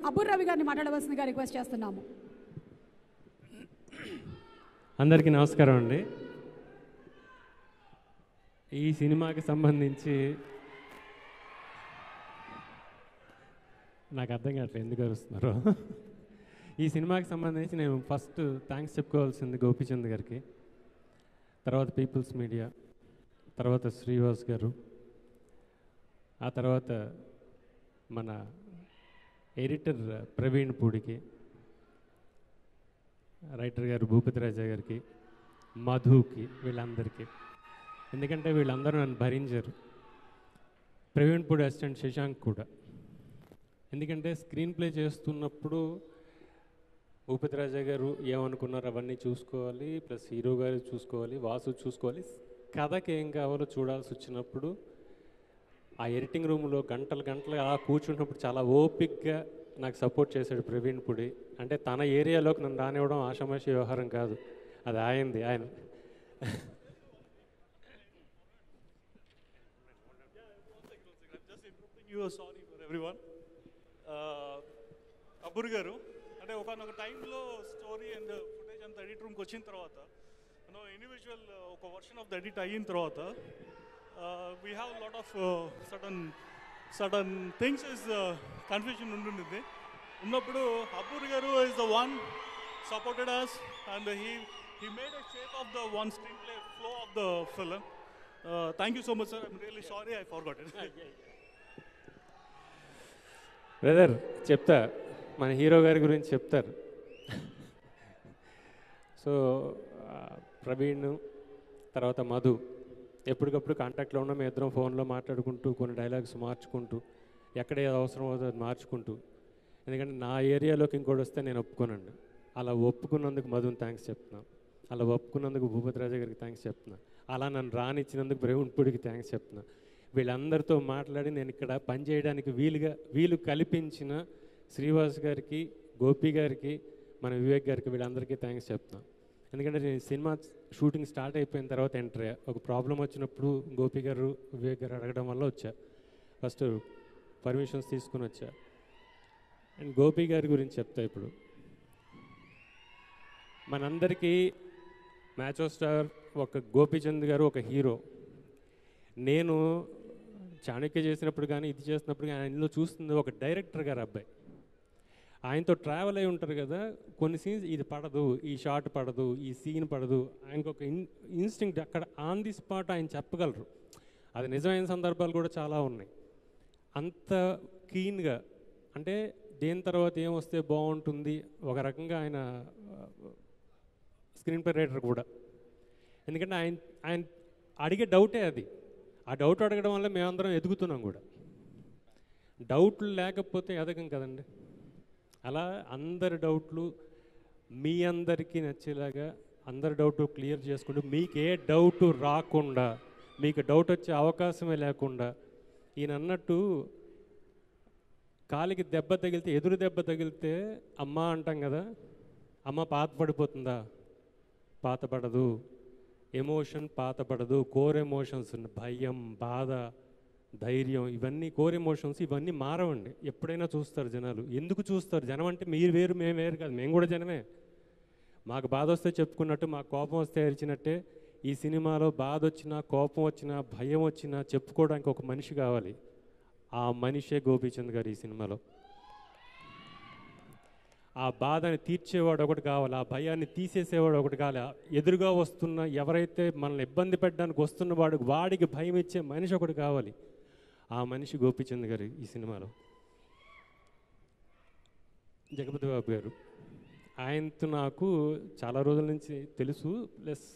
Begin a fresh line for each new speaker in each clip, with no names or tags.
అబ్బుర్ రవి గారిని మాట్లాడవలసిందిగా రిక్వెస్ట్ చేస్తున్నాము.
అందరికీ నమస్కారం అండి. ఈ సినిమాకి సంబంధించి నాకు అర్థం కావట్లేదు ఎందుకు అరుస్తున్నారు. ఈ సినిమాకి సంబంధించి నేను ఫస్ట్ థ్యాంక్స్ చెప్పుకోవాల్సింది గోపీచంద్ గారికి, తర్వాత పీపుల్స్ మీడియా, తర్వాత శ్రీవాస్ గారు, ఆ తర్వాత మన ఎడిటర్ ప్రవీణ్ పూడికి, రైటర్ గారు భూపతి రాజా గారికి, మధుకి, వీళ్ళందరికీ. ఎందుకంటే వీళ్ళందరూ నన్ను భరించారు. ప్రవీణ్ పూడి అసిస్టెంట్ శశాంక్ కూడా. ఎందుకంటే స్క్రీన్ ప్లే చేస్తున్నప్పుడు భూపతి రాజా గారు ఏమనుకున్నారు అవన్నీ చూసుకోవాలి, ప్లస్ హీరో గారు చూసుకోవాలి, వాసు చూసుకోవాలి, కథకి ఏం కావాలో చూడాల్సి వచ్చినప్పుడు ఆ ఎడిటింగ్ రూమ్లో గంటలు గంటలు అలా కూర్చున్నప్పుడు చాలా ఓపిక్గా నాకు సపోర్ట్ చేశాడు ప్రవీణ్ పుడి. అంటే తన ఏరియాలోకి నన్ను రానివ్వడం ఆషామాషి వ్యవహారం కాదు, అది ఆయనది. ఆయన
అబ్బుర్ గారు అంటే ఒకనొక టైంలో స్టోరీ అండ్ ఫుటేజ్ అంతా ఎడిట్ రూమ్కి వచ్చిన తర్వాత ఇండివిజువల్ ఒక వర్షన్ ఆఫ్ ద ఎడిట్ అయిన తర్వాత we have lot of sudden things is confusion ఉంటుంటుంది. ఉన్నప్పుడు అబ్బుర్ గారు is the one supported us and he made a shape of the one screenplay flow of the film. Thank you so much, sir. I'm really sorry I forgot it.
Brother చెప్తా, మన hero గారి గురించి చెప్తారు. So Praveen తర్వాత మధు ఎప్పటికప్పుడు కాంటాక్ట్లో ఉన్న మేము ఇద్దరం ఫోన్లో మాట్లాడుకుంటూ కొన్ని డైలాగ్స్ మార్చుకుంటూ ఎక్కడ ఏది అవసరం అవుతుందో అది మార్చుకుంటూ, ఎందుకంటే నా ఏరియాలోకి ఇంకోటి వస్తే నేను ఒప్పుకోనండి. అలా ఒప్పుకున్నందుకు మధుని థ్యాంక్స్ చెప్తున్నాను, అలా ఒప్పుకున్నందుకు భూపతి రాజా గారికి థ్యాంక్స్ చెప్తున్నా, అలా నన్ను రానిచ్చినందుకు ప్రవీణ్పుడికి థ్యాంక్స్ చెప్తున్నా. వీళ్ళందరితో మాట్లాడి నేను ఇక్కడ పనిచేయడానికి వీలు కల్పించిన శ్రీవాస్ గారికి, గోపి గారికి, మన వివేక్ గారికి, వీళ్ళందరికీ థ్యాంక్స్ చెప్తున్నాను. ఎందుకంటే నేను సినిమా షూటింగ్ స్టార్ట్ అయిపోయిన తర్వాత ఎంటర్ అయ్యా. ఒక ప్రాబ్లం వచ్చినప్పుడు గోపి గారు, వివేక్ గారు అడగడం వల్ల వచ్చా. ఫస్ట్ పర్మిషన్స్ తీసుకుని వచ్చా. అండ్ గోపి గారి గురించి చెప్తా. ఇప్పుడు మనందరికీ మ్యాచో స్టార్ ఒక గోపీచంద్ గారు ఒక హీరో. నేను చాణక్య చేసినప్పుడు కానీ ఇది చేసినప్పుడు కానీ ఆయనలో చూస్తుంది ఒక డైరెక్టర్ గారు అబ్బాయి. ఆయనతో ట్రావెల్ అయి ఉంటారు కదా, కొన్ని సీన్స్ ఇది పడదు, ఈ షాట్ పడదు, ఈ సీన్ పడదు, ఆయనకు ఒక ఇన్స్టింక్ట్ అక్కడ ఆన్ ది స్పాట్ ఆయన చెప్పగలరు. అది నిజమైన సందర్భాలు కూడా చాలా ఉన్నాయి. అంత క్లీన్గా, అంటే దేని తర్వాత ఏమొస్తే బాగుంటుంది, ఒక రకంగా ఆయన స్క్రీన్ ప్లే రైటర్ కూడా. ఎందుకంటే ఆయన అడిగే డౌటే అది. ఆ డౌట్ అడగడం వల్ల మేమందరం ఎదుగుతున్నాం కూడా. డౌట్లు లేకపోతే ఎదగం కదండి. అలా అందరి డౌట్లు మీ అందరికీ నచ్చేలాగా అందరి డౌట్ క్లియర్ చేసుకుంటూ, మీకు ఏ డౌట్ రాకుండా, మీకు డౌట్ వచ్చే అవకాశమే లేకుండా, ఈయన అన్నట్టు కాలికి దెబ్బ తగిలితే, ఎదురు దెబ్బ తగిలితే అమ్మ అంటాం కదా, అమ్మ పాత పడిపోతుందా? పాత పడదు. ఎమోషన్ పాత పడదు. కోర్ ఎమోషన్స్, భయం, బాధ, ధైర్యం, ఇవన్నీ కోర్ ఎమోషన్స్, ఇవన్నీ మారవండి. ఎప్పుడైనా చూస్తారు జనాలు. ఎందుకు చూస్తారు? జనం అంటే మీరు వేరు మేము వేరు కాదు, మేము కూడా జనమే. మాకు బాధ వస్తే చెప్పుకున్నట్టు, మాకు కోపం వస్తే అరిచినట్టే ఈ సినిమాలో బాధ వచ్చినా, కోపం వచ్చినా, భయం వచ్చినా చెప్పుకోవడానికి ఒక మనిషి కావాలి. ఆ మనిషే గోపీచంద్ గారు ఈ సినిమాలో. ఆ బాధని తీర్చేవాడు ఒకటి కావాలి, ఆ భయాన్ని తీసేసేవాడు ఒకటి కావాలి. ఎదురుగా వస్తున్న ఎవరైతే మనల్ని ఇబ్బంది పెట్టడానికి వస్తున్న వాడికి భయం ఇచ్చే మనిషి ఒకటి కావాలి. ఆ మనిషి గోపీచంద్ గారు ఈ సినిమాలో. జగపతి బాబు గారు, ఆయనతో నాకు చాలా రోజుల నుంచి తెలుసు. ప్లస్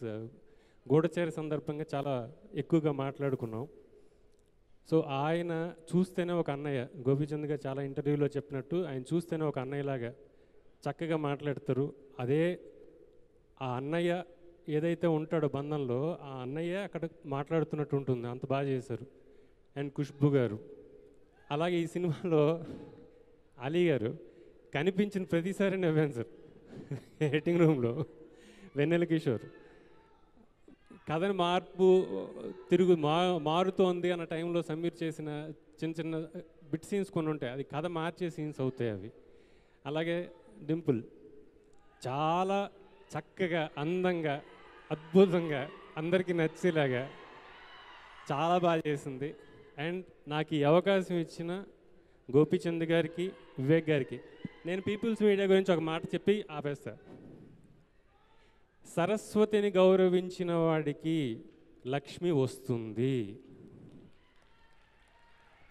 గూఢచారి సందర్భంగా చాలా ఎక్కువగా మాట్లాడుకున్నాం. సో ఆయన చూస్తేనే ఒక అన్నయ్య. గోపీచంద్ గారు చాలా ఇంటర్వ్యూలో చెప్పినట్టు ఆయన చూస్తేనే ఒక అన్నయ్యలాగా చక్కగా మాట్లాడతారు. అదే ఆ అన్నయ్య ఏదైతే ఉంటాడో బంధంలో, ఆ అన్నయ్య అక్కడ మాట్లాడుతున్నట్టు ఉంటుంది. అంత బాగా చేశారు. అండ్ ఖుష్బు గారు, అలాగే ఈ సినిమాలో అలీ గారు కనిపించిన ప్రతిసారి నవ్వాను సార్. ఎడిటింగ్ రూమ్లో వెన్నెల కిషోర్ కథని మారుతోంది అన్న టైంలో సమీర్ చేసిన చిన్న చిన్న బిట్ సీన్స్ కొన్ని ఉంటాయి. అది కథ మార్చే సీన్స్ అవుతాయి. అవి అలాగే డింపుల్ చాలా చక్కగా అందంగా అద్భుతంగా అందరికీ నచ్చేలాగా చాలా బాగా చేసింది. అండ్ నాకు ఈ అవకాశం ఇచ్చిన గోపీచంద్ గారికి, వివేక్ గారికి నేను పీపుల్స్ మీడియా గురించి ఒక మాట చెప్పి ఆపేస్తా. సరస్వతిని గౌరవించిన వాడికి లక్ష్మి వస్తుంది.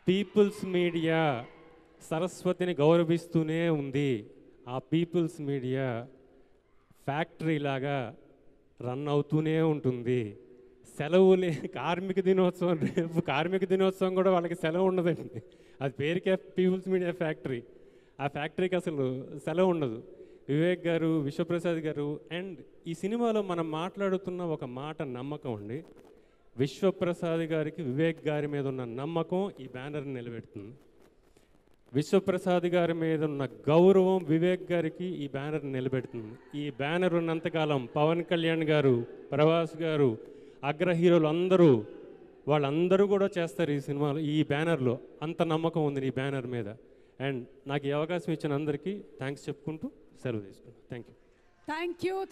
పీపుల్స్ మీడియా సరస్వతిని గౌరవిస్తూనే ఉంది. ఆ పీపుల్స్ మీడియా ఫ్యాక్టరీ లాగా రన్ అవుతూనే ఉంటుంది. సెలవులే కార్మిక దినోత్సవం, రేపు కార్మిక దినోత్సవం కూడా వాళ్ళకి సెలవు ఉండదండి. అది పేరుకే పీపుల్స్ మీడియా ఫ్యాక్టరీ. ఆ ఫ్యాక్టరీకి అసలు సెలవు ఉండదు. వివేక్ గారు, విశ్వప్రసాద్ గారు, అండ్ ఈ సినిమాలో మనం మాట్లాడుతున్న ఒక మాట నమ్మకం అండి. విశ్వప్రసాద్ గారికి వివేక్ గారి మీద ఉన్న నమ్మకం ఈ బ్యానర్ని నిలబెడుతుంది. విశ్వప్రసాద్ గారి మీద ఉన్న గౌరవం వివేక్ గారికి ఈ బ్యానర్ని నిలబెడుతుంది. ఈ బ్యానర్ ఉన్నంతకాలం పవన్ కళ్యాణ్ గారు, ప్రభాస్ గారు, అగ్ర హీరోలు అందరూ వాళ్ళందరూ కూడా చేస్తారు ఈ సినిమాలో, ఈ బ్యానర్లో. అంత నమ్మకం ఉంది ఈ బ్యానర్ మీద. అండ్ నాకు ఈ అవకాశం ఇచ్చిన అందరికీ థ్యాంక్స్ చెప్పుకుంటూ సెలవు తీసుకున్నాను. Thank you.
Thank you.